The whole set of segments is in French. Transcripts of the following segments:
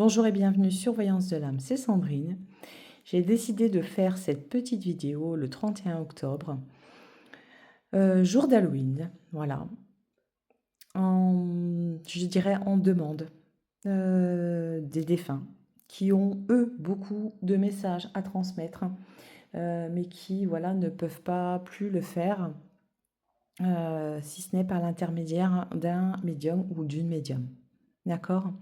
Bonjour et bienvenue sur Voyance de l'âme, c'est Sandrine. J'ai décidé de faire cette petite vidéo le 31 octobre, jour d'Halloween, voilà, je dirais en demande des défunts qui ont, eux, beaucoup de messages à transmettre, mais qui, voilà, ne peuvent pas plus le faire, si ce n'est par l'intermédiaire d'un médium ou d'une médium. D'accord?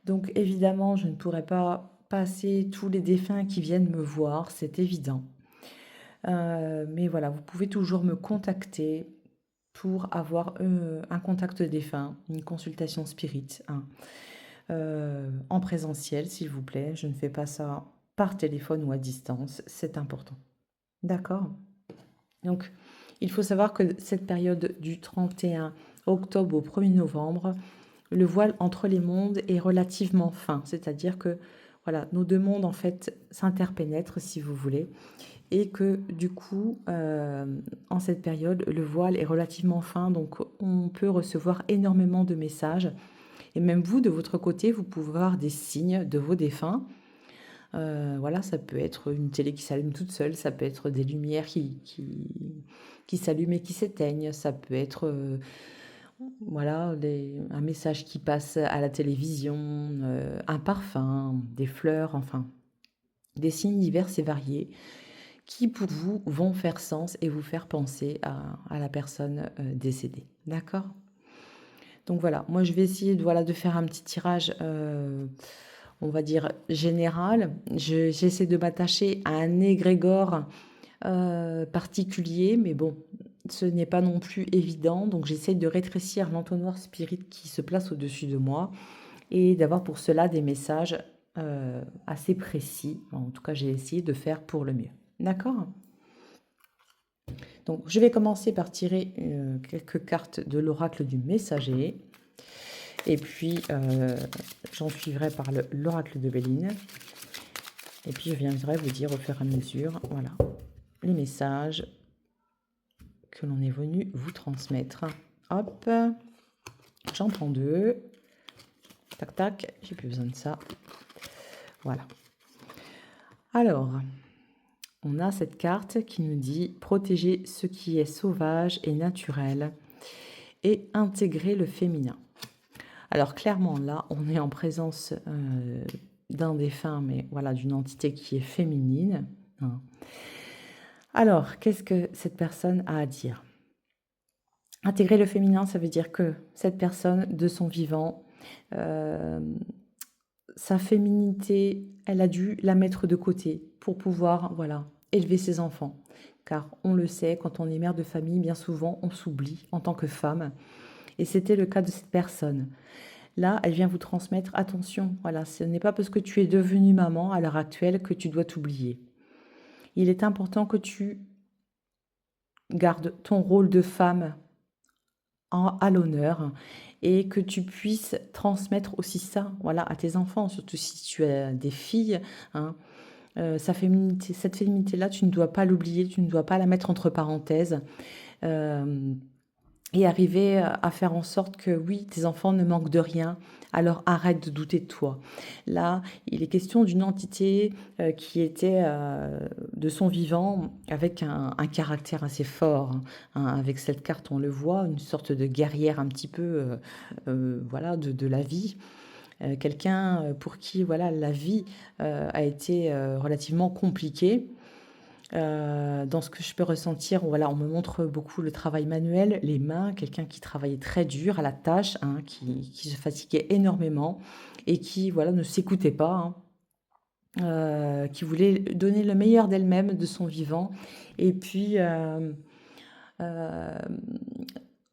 Donc évidemment, je ne pourrais pas passer tous les défunts qui viennent me voir, c'est évident. Mais voilà, vous pouvez toujours me contacter pour avoir un contact défunt, une consultation spirit, hein, en présentiel, s'il vous plaît. Je ne fais pas ça par téléphone ou à distance, c'est important. D'accord? Donc, il faut savoir que cette période du 31 octobre au 1er novembre, le voile entre les mondes est relativement fin, c'est-à-dire que voilà, nos deux mondes en fait s'interpénètrent si vous voulez, et que du coup, en cette période, le voile est relativement fin, donc on peut recevoir énormément de messages, et même vous, de votre côté, vous pouvez avoir des signes de vos défunts. Voilà, ça peut être une télé qui s'allume toute seule, ça peut être des lumières qui s'allument et qui s'éteignent, ça peut être voilà, un message qui passe à la télévision, un parfum, des fleurs, enfin, des signes divers et variés qui, pour vous, vont faire sens et vous faire penser à la personne décédée. D'accord? Donc voilà, moi je vais essayer de, voilà, de faire un petit tirage, on va dire, général. J'essaie de m'attacher à un égrégore particulier, mais bon, ce n'est pas non plus évident. Donc j'essaie de rétrécir l'entonnoir spirit qui se place au-dessus de moi et d'avoir pour cela des messages assez précis. En tout cas, j'ai essayé de faire pour le mieux. D'accord? Donc je vais commencer par tirer quelques cartes de l'oracle du messager. Et puis j'en suivrai par l'oracle de Béline. Et puis je viendrai vous dire au fur et à mesure, voilà, les messages que l'on est venu vous transmettre. Hop, j'en prends deux. Tac, tac, j'ai plus besoin de ça. Voilà. Alors, on a cette carte qui nous dit protéger ce qui est sauvage et naturel et intégrer le féminin. Alors clairement là, on est en présence d'un défunt, mais voilà, d'une entité qui est féminine, hein. Alors, qu'est-ce que cette personne a à dire? Intégrer le féminin, ça veut dire que cette personne, de son vivant, sa féminité, elle a dû la mettre de côté pour pouvoir, voilà, élever ses enfants. Car on le sait, quand on est mère de famille, bien souvent, on s'oublie en tant que femme. Et c'était le cas de cette personne. Là, elle vient vous transmettre, attention, voilà, ce n'est pas parce que tu es devenue maman à l'heure actuelle que tu dois t'oublier. Il est important que tu gardes ton rôle de femme à l'honneur et que tu puisses transmettre aussi ça, voilà, à tes enfants, surtout si tu as des filles, hein. Cette féminité-là, tu ne dois pas l'oublier, tu ne dois pas la mettre entre parenthèses. Euh, et arriver à faire en sorte que oui, tes enfants ne manquent de rien, alors arrête de douter de toi. Là, il est question d'une entité qui était de son vivant avec un caractère assez fort, hein. Avec cette carte, on le voit, une sorte de guerrière un petit peu voilà, de la vie. Quelqu'un pour qui voilà, la vie a été relativement compliquée. Dans ce que je peux ressentir, voilà, on me montre beaucoup le travail manuel, les mains, quelqu'un qui travaillait très dur à la tâche, hein, qui se fatiguait énormément et qui voilà, ne s'écoutait pas, hein, qui voulait donner le meilleur d'elle-même, de son vivant. Et puis, euh,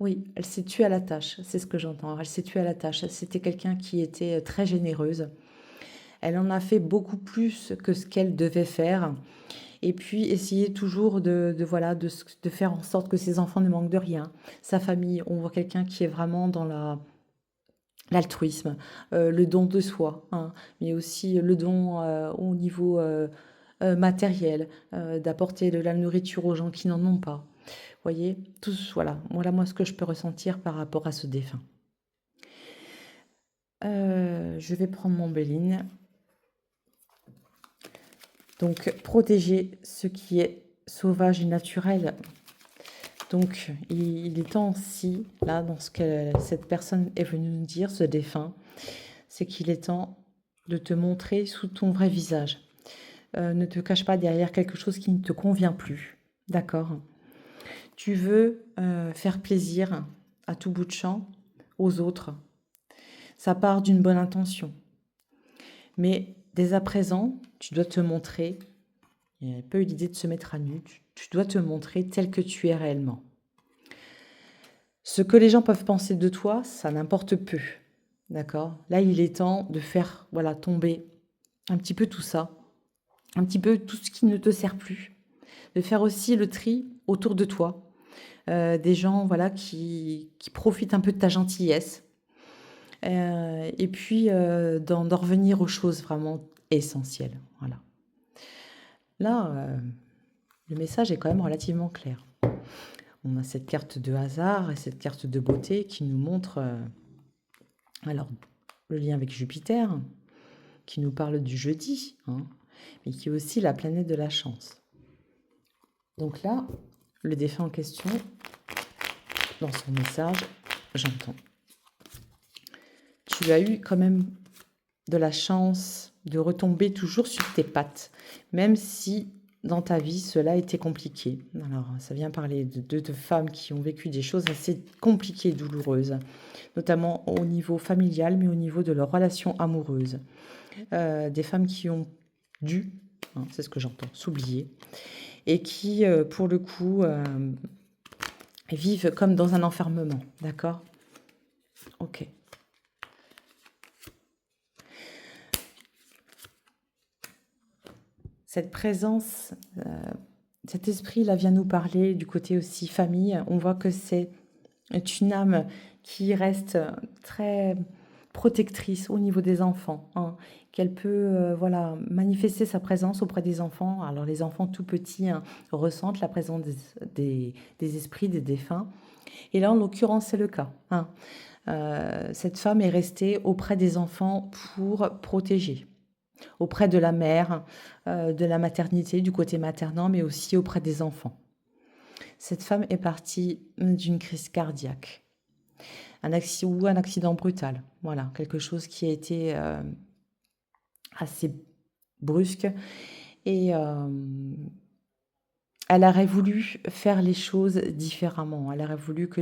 oui, elle s'est tuée à la tâche, c'est ce que j'entends. Elle s'est tuée à la tâche. C'était quelqu'un qui était très généreuse. Elle en a fait beaucoup plus que ce qu'elle devait faire. Et puis essayer toujours voilà, de faire en sorte que ses enfants ne manquent de rien. Sa famille, on voit quelqu'un qui est vraiment dans l'altruisme, le don de soi, hein, mais aussi le don au niveau matériel, d'apporter de la nourriture aux gens qui n'en ont pas. Vous voyez, voilà moi ce que je peux ressentir par rapport à ce défunt. Je vais prendre mon Béline. Donc, protéger ce qui est sauvage et naturel. Donc, il est temps aussi, là, dans ce que cette personne est venue nous dire, ce défunt, c'est qu'il est temps de te montrer sous ton vrai visage. Ne te cache pas derrière quelque chose qui ne te convient plus. D'accord? Tu veux faire plaisir à tout bout de champ aux autres. Ça part d'une bonne intention. Mais dès à présent, tu dois te montrer. Il n'y a pas eu l'idée de se mettre à nu. Tu dois te montrer tel que tu es réellement. Ce que les gens peuvent penser de toi, ça n'importe peu. D'accord? Là, il est temps de faire voilà, tomber un petit peu tout ça. Un petit peu tout ce qui ne te sert plus. De faire aussi le tri autour de toi. Des gens voilà, qui profitent un peu de ta gentillesse. Et puis d'en revenir aux choses vraiment essentielles. Voilà. Là, le message est quand même relativement clair. On a cette carte de hasard et cette carte de beauté qui nous montre alors le lien avec Jupiter, qui nous parle du jeudi, hein, mais qui est aussi la planète de la chance. Donc là, le défunt en question, dans son message, j'entends. Tu as eu quand même de la chance de retomber toujours sur tes pattes, même si dans ta vie cela a été compliqué. Alors ça vient parler de femmes qui ont vécu des choses assez compliquées et douloureuses, notamment au niveau familial, mais au niveau de leurs relations amoureuses. Des femmes qui ont dû, hein, c'est ce que j'entends, s'oublier, et qui, pour le coup, vivent comme dans un enfermement, d'accord? Ok. Cette présence, cet esprit-là vient nous parler du côté aussi famille. On voit que c'est une âme qui reste très protectrice au niveau des enfants, hein, qu'elle peut voilà, manifester sa présence auprès des enfants. Alors les enfants tout petits hein, ressentent la présence des esprits, des défunts. Et là, en l'occurrence, c'est le cas. Hein. Cette femme est restée auprès des enfants pour protéger, auprès de la mère, de la maternité, du côté maternant, mais aussi auprès des enfants. Cette femme est partie d'une crise cardiaque, un accident brutal. Voilà, quelque chose qui a été assez brusque. Et elle aurait voulu faire les choses différemment. Elle aurait voulu que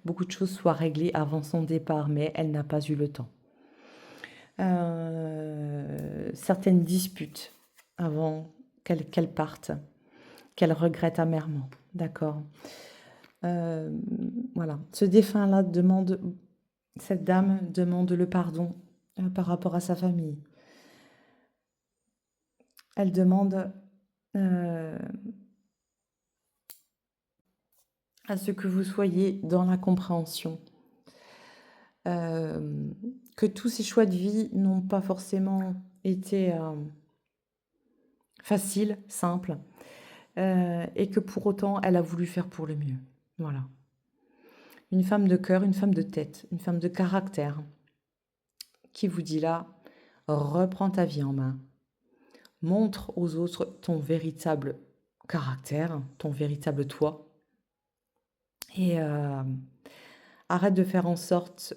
beaucoup de choses soient réglées avant son départ, mais elle n'a pas eu le temps. Certaines disputes avant qu'elle parte, qu'elle regrette amèrement. D'accord. Voilà. Ce défunt-là cette dame demande le pardon par rapport à sa famille. Elle demande à ce que vous soyez dans la compréhension. Que tous ces choix de vie n'ont pas forcément été faciles, simples, et que pour autant, elle a voulu faire pour le mieux. Voilà. Une femme de cœur, une femme de tête, une femme de caractère, qui vous dit là, reprends ta vie en main. Montre aux autres ton véritable caractère, ton véritable toi. Et arrête de faire en sorte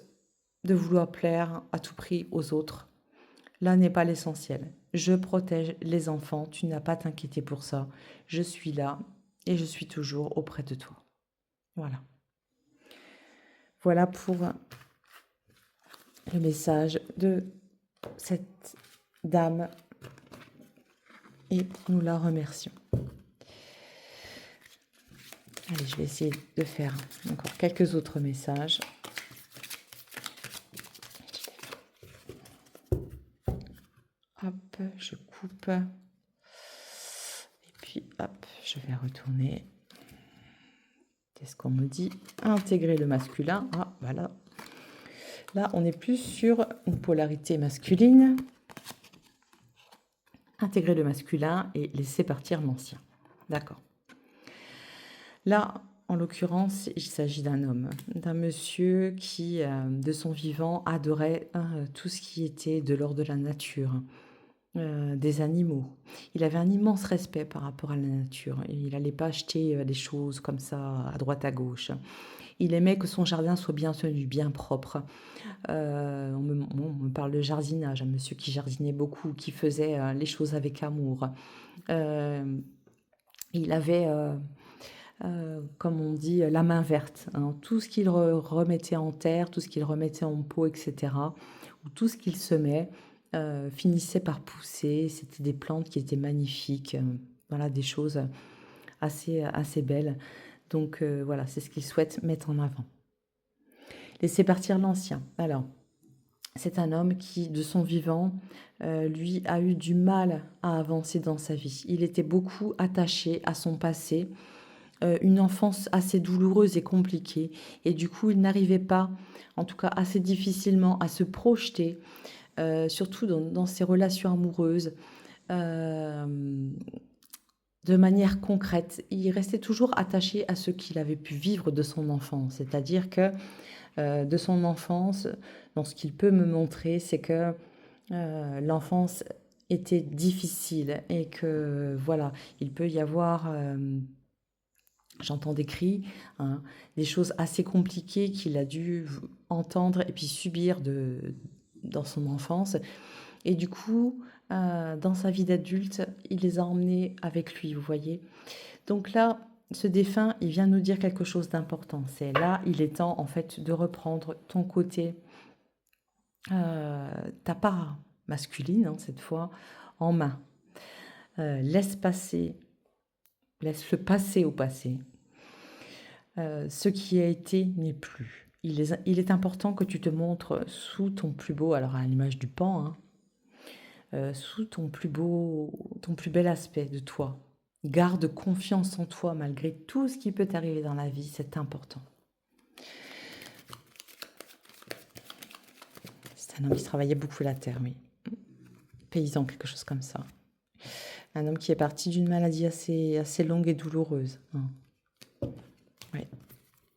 de vouloir plaire à tout prix aux autres. Là n'est pas l'essentiel. Je protège les enfants, tu n'as pas à t'inquiéter pour ça. Je suis là et je suis toujours auprès de toi. Voilà. Voilà pour le message de cette dame et nous la remercions. Allez, je vais essayer de faire encore quelques autres messages. Hop, je coupe. Et puis, hop, je vais retourner. Qu'est-ce qu'on me dit? Intégrer le masculin. Ah, voilà. Là, on est plus sur une polarité masculine. Intégrer le masculin et laisser partir l'ancien. D'accord. Là, en l'occurrence, il s'agit d'un homme, d'un monsieur qui, de son vivant, adorait tout ce qui était de l'ordre de la nature, des animaux. Il avait un immense respect par rapport à la nature. Il n'allait pas acheter des choses comme ça à droite à gauche. Il aimait que son jardin soit bien tenu, bien propre. On me parle de jardinage, un monsieur qui jardinait beaucoup, qui faisait les choses avec amour. Euh, il avait, comme on dit, la main verte, hein. Tout ce qu'il remettait en terre, tout ce qu'il remettait en pot, etc., ou tout ce qu'il semait, finissait par pousser. C'était des plantes qui étaient magnifiques, voilà, des choses assez belles. Donc voilà, c'est ce qu'il souhaite mettre en avant. Laisser partir l'ancien. Alors, c'est un homme qui, de son vivant, lui, a eu du mal à avancer dans sa vie. Il était beaucoup attaché à son passé, une enfance assez douloureuse et compliquée. Et du coup, il n'arrivait pas, en tout cas assez difficilement, à se projeter, surtout dans ses relations amoureuses, euh, de manière concrète. Il restait toujours attaché à ce qu'il avait pu vivre de son enfance. C'est-à-dire que de son enfance, dans ce qu'il peut me montrer, c'est que l'enfance était difficile et que voilà, il peut y avoir, j'entends des cris, hein, des choses assez compliquées qu'il a dû entendre et puis subir dans son enfance. Et du coup, dans sa vie d'adulte, il les a emmenés avec lui, vous voyez. Donc là, ce défunt, il vient nous dire quelque chose d'important. C'est là, il est temps en fait de reprendre ton côté, ta part masculine, hein, cette fois, en main. Laisse passer, laisse-le passer au passé. Ce qui a été n'est plus. Il est important que tu te montres sous ton plus beau, alors à l'image du pan, hein, sous ton plus bel aspect de toi. Garde confiance en toi malgré tout ce qui peut t'arriver dans la vie, c'est important. C'est un homme qui travaillait beaucoup la terre, oui. Paysan, quelque chose comme ça. Un homme qui est parti d'une maladie assez longue et douloureuse, hein. Ouais.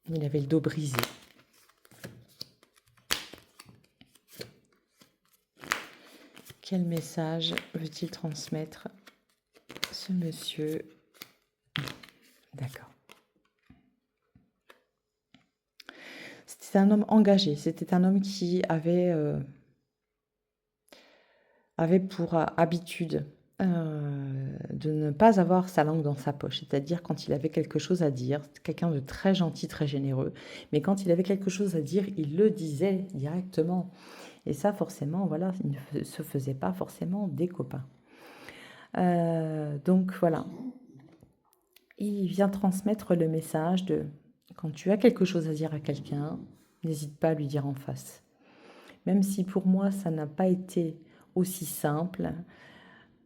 Il avait le dos brisé. Quel message veut-il transmettre, ce monsieur? D'accord. C'était un homme engagé. C'était un homme qui avait pour habitude de ne pas avoir sa langue dans sa poche. C'est-à-dire quand il avait quelque chose à dire, c'était quelqu'un de très gentil, très généreux. Mais quand il avait quelque chose à dire, il le disait directement. Et ça, forcément, voilà, il ne se faisait pas forcément des copains. Donc voilà, il vient transmettre le message de quand tu as quelque chose à dire à quelqu'un, n'hésite pas à lui dire en face. Même si pour moi, ça n'a pas été aussi simple,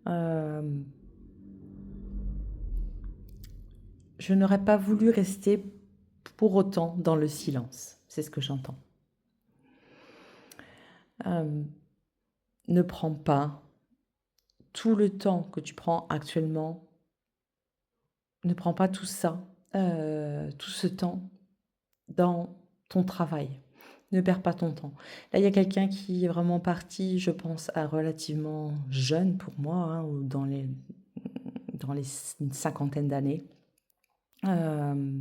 euh, je n'aurais pas voulu rester pour autant dans le silence. C'est ce que j'entends. Euh, ne prends pas tout le temps que tu prends actuellement, ne prends pas tout ça, tout ce temps dans ton travail. Ne perds pas ton temps. Là, il y a quelqu'un qui est vraiment parti, je pense, à relativement jeune pour moi, hein, ou dans les une cinquantaine d'années. Euh,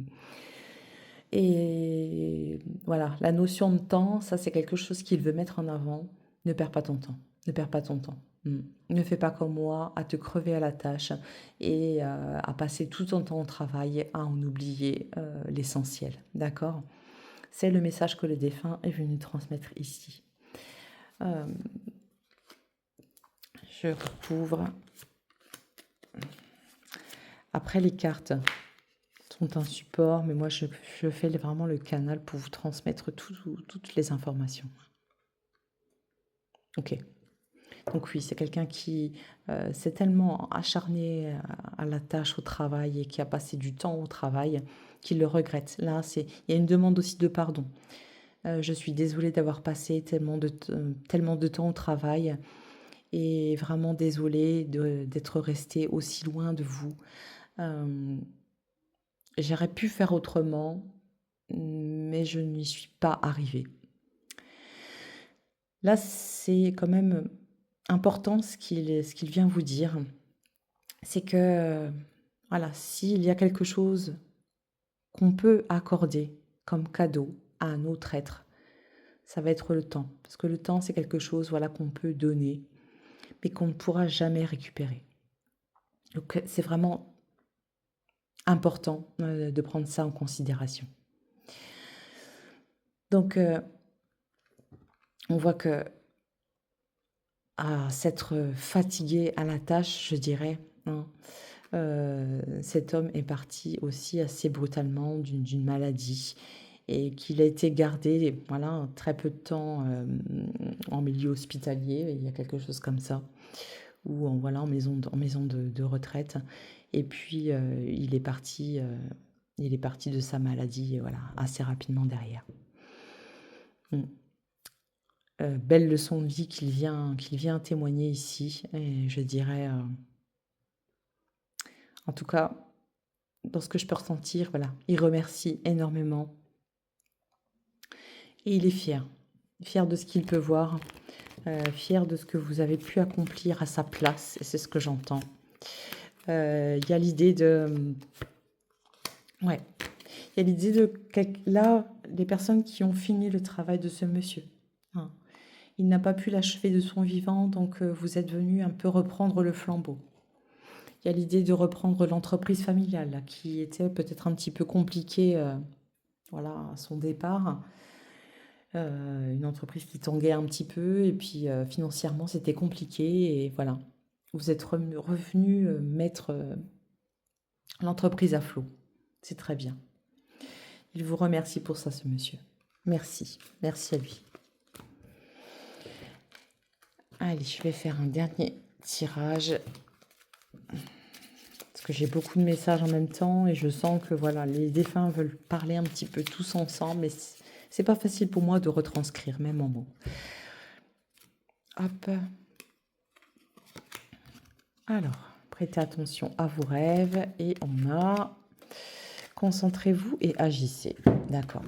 et voilà, la notion de temps, ça c'est quelque chose qu'il veut mettre en avant. Ne perds pas ton temps. Ne perds pas ton temps. Ne fais pas comme moi, à te crever à la tâche et à passer tout ton temps au travail, à en oublier l'essentiel. D'accord? C'est le message que le défunt est venu transmettre ici. Euh, je recouvre. Après, les cartes sont un support, mais moi, je fais vraiment le canal pour vous transmettre toutes les informations. Ok. Donc oui, c'est quelqu'un qui s'est tellement acharné à la tâche, au travail, et qui a passé du temps au travail, qu'il le regrette. Là, il y a une demande aussi de pardon. Je suis désolée d'avoir passé tellement de temps au travail et vraiment désolée d'être restée aussi loin de vous. J'aurais pu faire autrement, mais je n'y suis pas arrivée. Là, c'est quand même important ce qu'il vient vous dire. C'est que, voilà, s'il y a quelque chose qu'on peut accorder comme cadeau à un autre être, ça va être le temps. Parce que le temps, c'est quelque chose, voilà, qu'on peut donner, mais qu'on ne pourra jamais récupérer. Donc, c'est vraiment important de prendre ça en considération. Donc, on voit que à s'être fatigué à la tâche, je dirais, hein, cet homme est parti aussi assez brutalement d'une maladie et qu'il a été gardé, voilà, très peu de temps en milieu hospitalier, il y a quelque chose comme ça, ou voilà, en maison de retraite. Et puis il est parti de sa maladie, voilà, assez rapidement derrière. Mm. Belle leçon de vie qu'il vient témoigner ici, et je dirais, en tout cas, dans ce que je peux ressentir, voilà, il remercie énormément et il est fier. Fier de ce qu'il peut voir, fier de ce que vous avez pu accomplir à sa place, et c'est ce que j'entends. Il y a l'idée de... Ouais, il y a l'idée de... Là, les personnes qui ont fini le travail de ce monsieur, hein, il n'a pas pu l'achever de son vivant, donc vous êtes venu un peu reprendre le flambeau. Il y a l'idée de reprendre l'entreprise familiale, là, qui était peut-être un petit peu compliquée, voilà, à son départ. Une entreprise qui tanguait un petit peu et puis financièrement c'était compliqué et voilà. Vous êtes revenu mettre l'entreprise à flot. C'est très bien. Il vous remercie pour ça, ce monsieur. Merci. Merci à lui. Allez, je vais faire un dernier tirage parce que j'ai beaucoup de messages en même temps et je sens que voilà, les défunts veulent parler un petit peu tous ensemble, mais c'est pas facile pour moi de retranscrire, même en mots. Hop. Alors, prêtez attention à vos rêves et on a concentrez-vous et agissez. D'accord.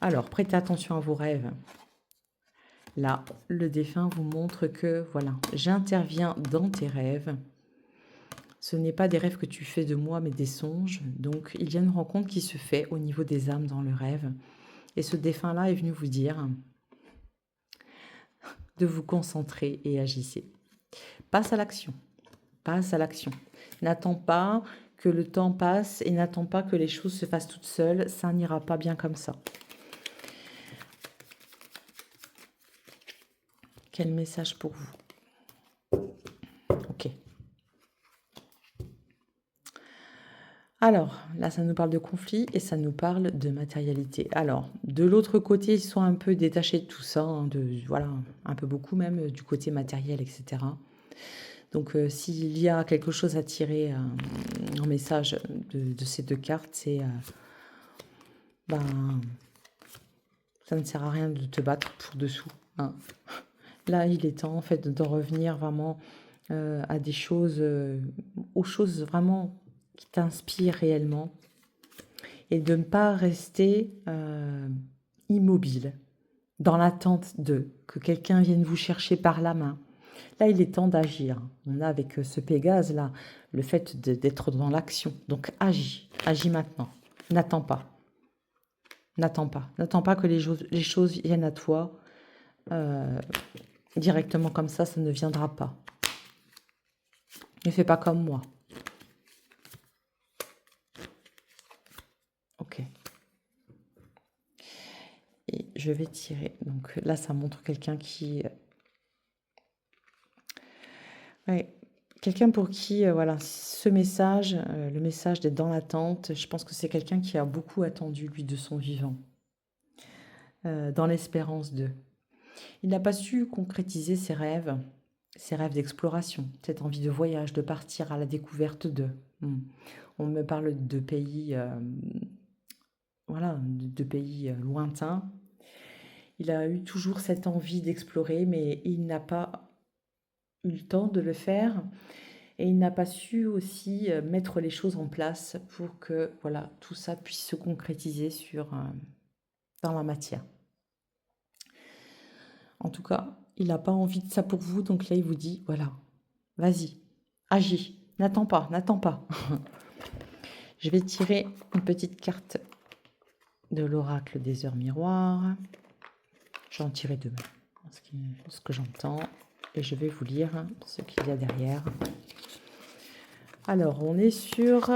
Alors, prêtez attention à vos rêves. Là, le défunt vous montre que, voilà, j'interviens dans tes rêves. Ce n'est pas des rêves que tu fais de moi, mais des songes. Donc, il y a une rencontre qui se fait au niveau des âmes dans le rêve. Et ce défunt-là est venu vous dire de vous concentrer et agissez. Passe à l'action. Passe à l'action. N'attends pas que le temps passe et n'attends pas que les choses se fassent toutes seules. Ça n'ira pas bien comme ça. Quel message pour vous? Ok. Alors, là, ça nous parle de conflit et ça nous parle de matérialité. Alors, de l'autre côté, ils sont un peu détachés de tout ça, hein, voilà, un peu beaucoup même du côté matériel, etc. Donc, s'il y a quelque chose à tirer en message de ces deux cartes, c'est ben, ça ne sert à rien de te battre pour dessous, hein. Là, il est temps en fait d'en revenir vraiment à des choses, aux choses vraiment qui t'inspirent réellement et de ne pas rester immobile dans l'attente de que quelqu'un vienne vous chercher par la main. Là, il est temps d'agir. On a avec ce Pégase là le fait d'être dans l'action. Donc agis, agis maintenant. N'attends pas. N'attends pas. N'attends pas que les choses viennent à toi. Directement comme ça ne viendra pas. Ne fais pas comme moi. Ok. Et je vais tirer. Donc là, ça montre quelqu'un qui... Ouais, quelqu'un pour qui, voilà, ce message, le message d'être dans l'attente, je pense que c'est quelqu'un qui a beaucoup attendu, lui, de son vivant, dans l'espérance de. Il n'a pas su concrétiser ses rêves d'exploration, cette envie de voyage, de partir à la découverte de. On me parle de pays, voilà, de pays lointains. Il a eu toujours cette envie d'explorer, mais il n'a pas eu le temps de le faire. et il n'a pas su aussi mettre les choses en place pour que voilà, tout ça puisse se concrétiser dans la matière. En tout cas, il n'a pas envie de ça pour vous, donc là, il vous dit, voilà, vas-y, agis, n'attends pas, n'attends pas. Je vais tirer une petite carte de l'oracle des heures miroirs. J'en tirerai deux, ce que j'entends, et je vais vous lire ce qu'il y a derrière. Alors, on est sur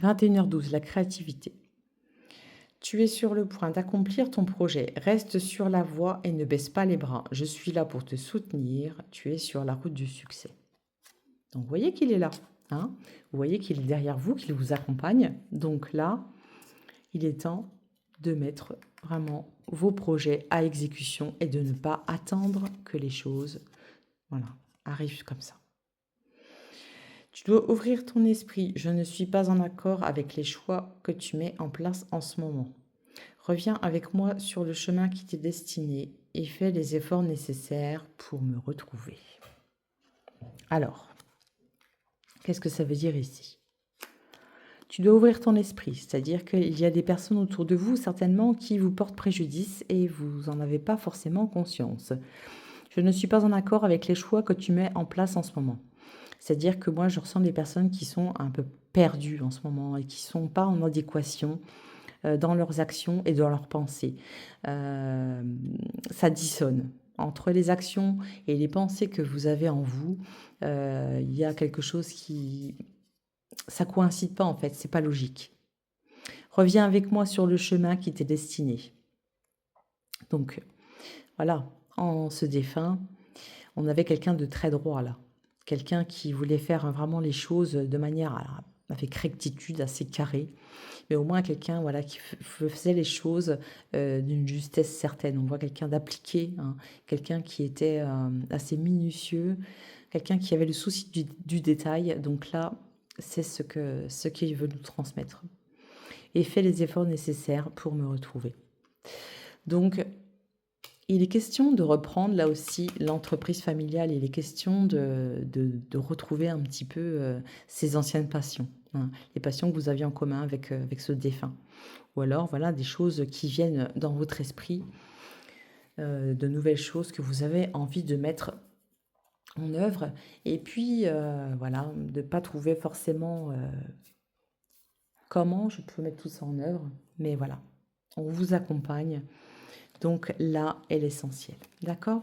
21h12, la créativité. Tu es sur le point d'accomplir ton projet. Reste sur la voie et ne baisse pas les bras. Je suis là pour te soutenir. Tu es sur la route du succès. Donc, vous voyez qu'il est là. Hein, vous voyez qu'il est derrière vous, qu'il vous accompagne. Donc là, il est temps de mettre vraiment vos projets à exécution et de ne pas attendre que les choses arrivent comme ça. Tu dois ouvrir ton esprit. Je ne suis pas en accord avec les choix que tu mets en place en ce moment. Reviens avec moi sur le chemin qui t'est destiné et fais les efforts nécessaires pour me retrouver. Alors, qu'est-ce que ça veut dire ici? Tu dois ouvrir ton esprit, c'est-à-dire qu'il y a des personnes autour de vous certainement qui vous portent préjudice et vous n'en avez pas forcément conscience. Je ne suis pas en accord avec les choix que tu mets en place en ce moment. C'est-à-dire que moi, je ressens des personnes qui sont un peu perdues en ce moment et qui ne sont pas en adéquation dans leurs actions et dans leurs pensées. Ça dissonne. Entre les actions et les pensées que vous avez en vous, il y a quelque chose qui... Ça coïncide pas en fait, c'est pas logique. Reviens avec moi sur le chemin qui t'est destiné. Donc, voilà, en ce défunt, on avait quelqu'un de très droit là. Quelqu'un qui voulait faire vraiment les choses de manière avec rectitude, assez carrée. Mais au moins quelqu'un voilà, qui faisait les choses d'une justesse certaine. On voit quelqu'un d'appliqué, hein, quelqu'un qui était assez minutieux, quelqu'un qui avait le souci du détail. Donc là, c'est ce qu'il veut nous transmettre. Et fait les efforts nécessaires pour me retrouver. Donc, il est question de reprendre là aussi l'entreprise familiale. Il est question de retrouver un petit peu ses anciennes passions, hein, les passions que vous aviez en commun avec ce défunt. Ou alors, voilà, des choses qui viennent dans votre esprit, de nouvelles choses que vous avez envie de mettre en œuvre. Et puis, voilà, de ne pas trouver forcément comment je peux mettre tout ça en œuvre. Mais voilà, on vous accompagne. Donc là est l'essentiel. D'accord?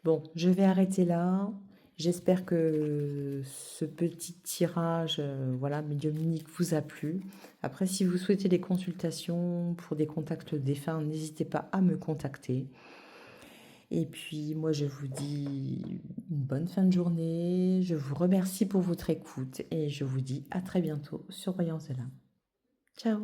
Bon, je vais arrêter là. J'espère que ce petit tirage voilà, médiumnique vous a plu. Après, si vous souhaitez des consultations pour des contacts défunts, n'hésitez pas à me contacter. Et puis, moi, je vous dis une bonne fin de journée. Je vous remercie pour votre écoute et je vous dis à très bientôt sur Voyance de l'âme. Ciao!